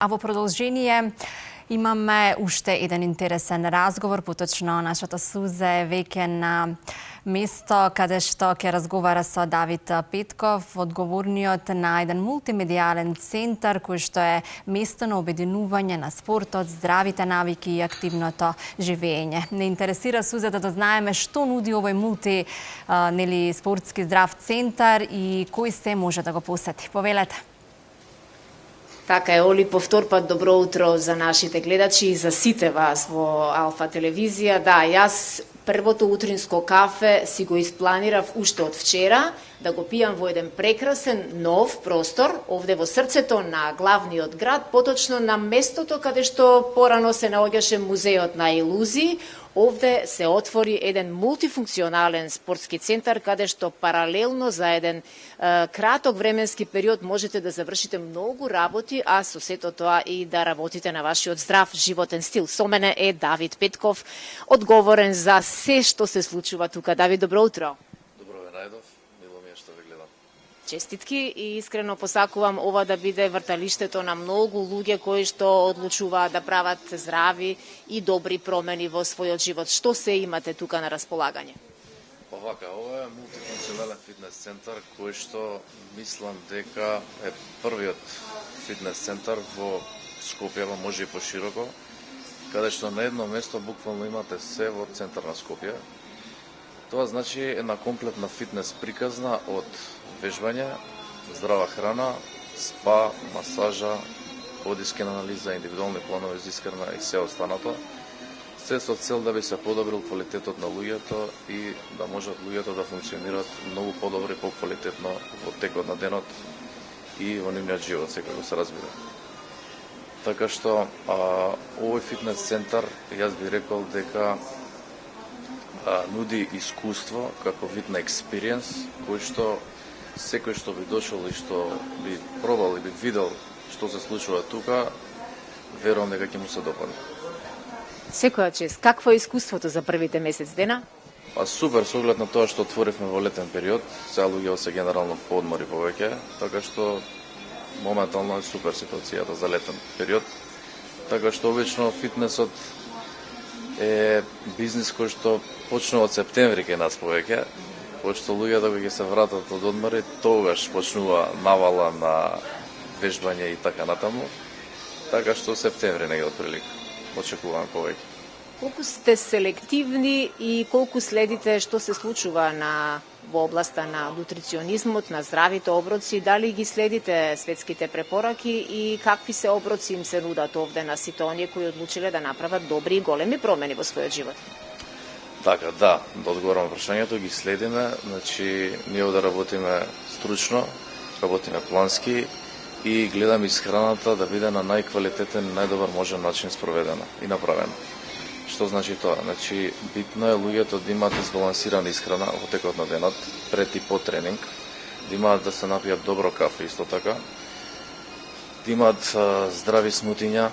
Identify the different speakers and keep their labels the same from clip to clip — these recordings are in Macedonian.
Speaker 1: А во продолжение имаме уште еден интересен разговор, поточно нашата Суза е веќе на место каде што ќе разговара со Давид Петков, одговорниот на еден мултимедијален центар кој што е место на обединување на спортот, здравите навики и активното живење. Не интересира Суза да дознаеме што нуди овој спортски здрав центар и кој се може да го посети. Повелете.
Speaker 2: Така е, Оли, повтор пат добро утро за нашите гледачи и за сите вас во Алфа телевизија. Да, јас првото утринско кафе си го испланирав уште од вчера, да го пијам во еден прекрасен нов простор, овде во срцето на главниот град, поточно на местото каде што порано се наоѓаше музеот на илузии. Овде се отвори еден мултифункционален спортски центар, каде што паралелно за еден краток временски период можете да завршите многу работи, а со сето тоа и да работите на вашиот здрав животен стил. Со мене е Давид Петков, одговорен за се што се случува тука. Давид, добро утро.
Speaker 3: Добро ве најдов, мило ми е што ве гледам.
Speaker 2: Честитки и искрено посакувам ова да биде врталиштето на многу луѓе кои што одлучуваат да прават здрави и добри промени во својот живот. Што се имате тука на располагање?
Speaker 3: Овака, ова е мултифункционален фитнес центар кој што мислам дека е првиот фитнес центар во Скопје, може и пошироко, каде што на едно место буквално имате се во центар на Скопје. Тоа значи една комплетна фитнес приказна од вежбање, здрава храна, спа, масажа, бодискен анализа, индивидуални планови за исхрана и се останато. Се со цел да би се подобрил квалитетот на луѓето и да можат луѓето да функционираат многу подобро и поквалитетно во текот на денот и во нивниот живот, секако се разбира. Така што овој фитнес центар, јас би рекол дека нуди искуство како вид на експириенс, кој што секој што би дошол и што би пробал и би видел што се случува тука, верувам дека ќе му се допадне.
Speaker 2: Секоја чест, какво е искуството за првите месец дена?
Speaker 3: Супер, со оглед на тоа што отворивме во летен период, сега луѓето се генерално поодмори повеќе, така што моментално е супер ситуацијата за летен период. Така што обично фитнесот е бизнис кој што почнува од септември кај нас повеќе, пошто луѓето кога ќе се вратат од одмори, тогаш почнува навала на вежбање и така натаму. Така што септември негде отприлика очекуваме повеќе.
Speaker 2: Колку сте селективни и колку следите што се случува во областа на нутриционизмот, на здравите оброци, дали ги следите светските препораки и какви се оброци им се нудат овде на сите оние кои одлучиле да направат добри и големи промени во својот живот?
Speaker 3: Така, да одговорам прашањето, ги следиме, значи ние да работиме стручно, работиме плански и гледаме исхраната да биде на најквалитетен, најдобар можен начин спроведена и направена. Што значи тоа? Значи, битно е луѓето да имаат избалансирана исхрана во текот на денот, пред и по тренинг, да имаат да се напијат добро кафе исто така, да имаат здрави смутиња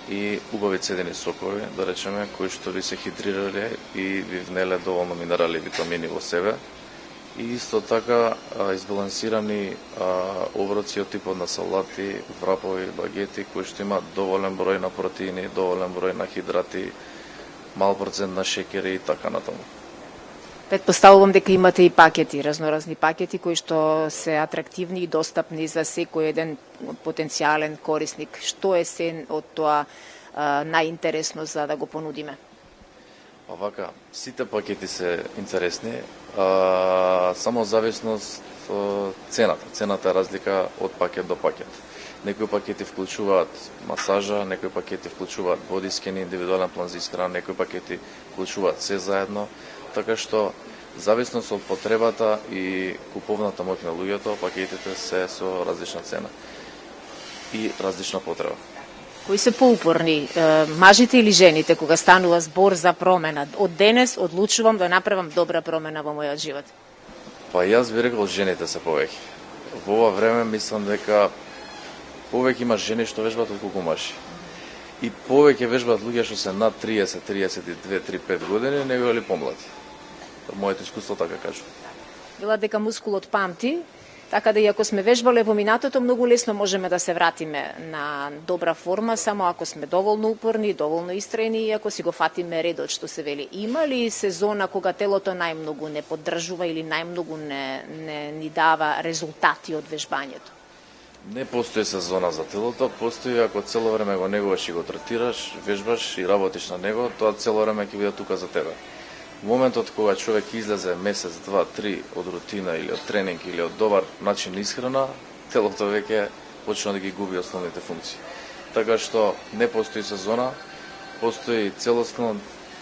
Speaker 3: и убави цедени сокови, да речеме, кои што би се хидрирале и би внеле доволно минерали и витамини во себе. И исто така избалансирани оброци од типот на салати, врапови, багети, кои што имаат доволен број на протеини, доволен број на хидрати, мал процент на шекери и така натаму.
Speaker 2: Предпоставувам дека имате и пакети, разноразни пакети кои што се атрактивни и достапни за секој еден потенцијален корисник. Што е се од тоа најинтересно за да го понудиме?
Speaker 3: Овака, сите пакети се интересни, само зависност цената. Цената е разлика од пакет до пакет. Некои пакети вклучуваат масажа, некои пакети вклучуваат бодискен, индивидуален план за исхрана, некои пакети вклучуваат се заедно, така што зависност од потребата и куповната моќ на луѓето, пакетите се со различна цена и различна потреба.
Speaker 2: Кои се поупорни, мажите или жените, кога станува збор за промена? Од денес одлучувам да направам добра промена во мојот живот.
Speaker 3: Па јас би рекол жените се повеќе. Во ова време мислам дека повеќе има жени што вежбаат отколку мажи. И повеќе вежбаат луѓе што се над 30, 32, 35 години, него ли помлади. Моето искуство така кажува.
Speaker 2: Била дека мускулот памти Така да и ако сме вежбале во минатото, многу лесно можеме да се вратиме на добра форма, само ако сме доволно упорни, доволно истраени и ако си го фатиме редот што се вели. Има ли сезона кога телото најмногу не поддржува или најмногу не ни дава резултати од вежбањето?
Speaker 3: Не постои сезона за телото, постои ако цело време го негуваш и го третираш, вежбаш и работиш на него, тоа цело време ќе биде тука за тебе. Во моментот кога човек излезе месец, два, три од рутина или од тренинг или од добар начин на исхрана, телото веќе почна да ги губи основните функции. Така што не постои сезона, постои целосно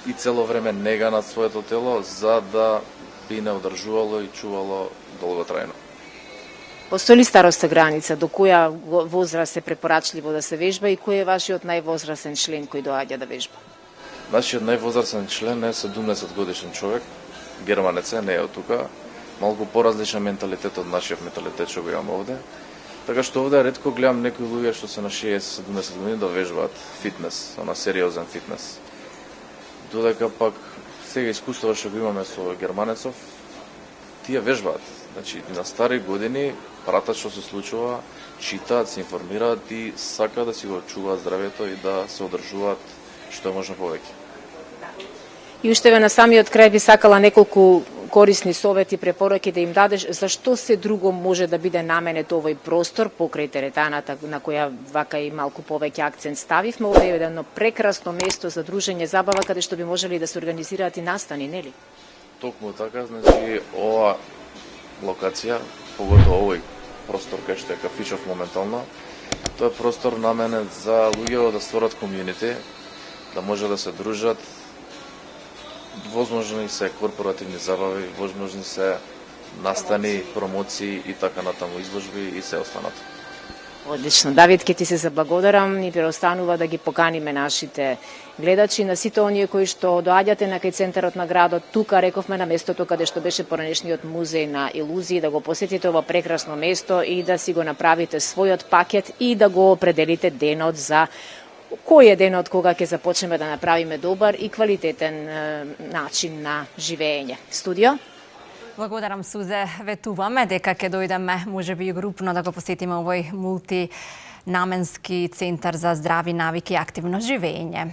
Speaker 3: и цело време нега над своето тело за да би не одржувало и чувало долготрајно.
Speaker 2: Постои ли старосна граница до која возраст е препорачливо да се вежба и кој е вашиот највозрастен член кој доаѓа да вежба?
Speaker 3: Нашиот највозрастен член е 70 годишен човек, германец е, не е од тука, малку поразличен менталитет од нашиот менталитет што го имаме овде. Така што овде ретко гледам некои луѓе што се на 60-70 години да вежбаат фитнес, на сериозен фитнес. Додека пак сега искуството што го имаме со германецов, тие вежбаат. Значи, на стари години пратат што се случува, читаат, се информираат и сакаат да си го чуваат здравјето и да се одржуваат што е можно повеќе.
Speaker 2: И уште ве на самиот крај би сакала неколку корисни совети, препораки да им дадеш за што се друго може да биде наменет овој простор покрај теретаната на која вака и малку повеќе акцент ставивме. Ова е едно прекрасно место за дружење, забава каде што би можели да се организираат и настани, нели?
Speaker 3: Токму така, значи ова локација, поготово овој простор кај што е кафичов моментално, тоа е простор наменет за луѓе да створат комјунити, да може да се дружат. Возможни се корпоративни забави, возможни се настани, промоции и така натаму, изложби и се останато.
Speaker 2: Одлично. Давид, ке ти се заблагодарам. Ни преостанува да ги поканиме нашите гледачи, на сите оние кои што доаѓате на кај центарот на градот, тука рековме на местото каде што беше поранешниот музеј на илузии, да го посетите ова прекрасно место и да си го направите својот пакет и да го определите денот за кој е денот кога ќе започнеме да направиме добар и квалитетен начин на живење. Студио?
Speaker 1: Благодарам, Сузе. Ветуваме дека ќе дојдеме, можеби и групно, да го посетиме овој мултинаменски центар за здрави навики и активно живење.